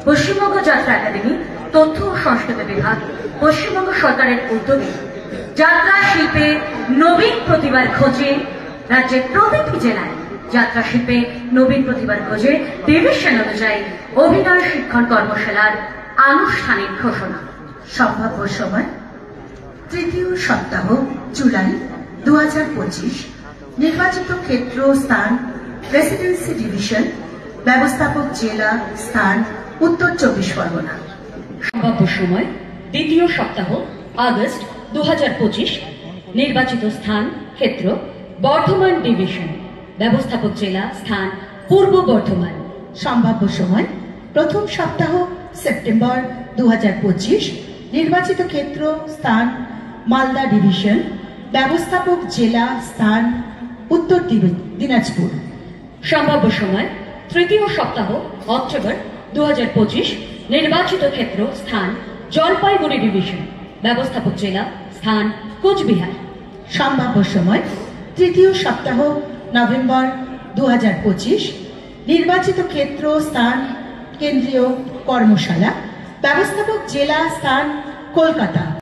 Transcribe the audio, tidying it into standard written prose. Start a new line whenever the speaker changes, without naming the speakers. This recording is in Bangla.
পশ্চিমবঙ্গ যাত্রা একাডেমি, তথ্য ও সংস্কৃতি বিভাগ, পশ্চিমবঙ্গ সরকারের উদ্যোগে যাত্রা শিল্পে নবীন প্রতিভার খোঁজে রাজ্যের প্রতিটি জেলায় যাত্রা শিল্পে নবীন প্রতিভার খোঁজে ডিভিশন অনুযায়ী অভিনয় শিক্ষণ কর্মশালার আনুষ্ঠানিক ঘোষণা।
সম্ভাব্য সময় তৃতীয় সপ্তাহ জুলাই 2025। নির্বাচিত ক্ষেত্র স্থান প্রেসিডেন্সি ডিভিশন, ব্যবস্থাপক জেলা স্থান উত্তর 24 পরগনা।
সম্ভাব্য সময় দ্বিতীয় সপ্তাহ আগস্ট 2025। নির্বাচিত স্থান ক্ষেত্র বর্ধমান ডিভিশন, ব্যবস্থাপক জেলা স্থান পূর্ব বর্ধমান।
সম্ভাব্য সময় প্রথম সপ্তাহ সেপ্টেম্বর 2025। নির্বাচিত ক্ষেত্র স্থান মালদা ডিভিশন, ব্যবস্থাপক জেলা স্থান উত্তর দিনাজপুর।
সম্ভাব্য সময় তৃতীয় সপ্তাহ অক্টোবর 2025। নির্বাচিত ক্ষেত্র স্থান জলপাইগুড়ি ডিভিশন, ব্যবস্থাপক জেলা স্থান কোচবিহার।
সম্ভাব্য সময় তৃতীয় সপ্তাহ নভেম্বর 2025। নির্বাচিত ক্ষেত্র স্থান কেন্দ্রীয় কর্মশালা, ব্যবস্থাপক জেলা স্থান কলকাতা।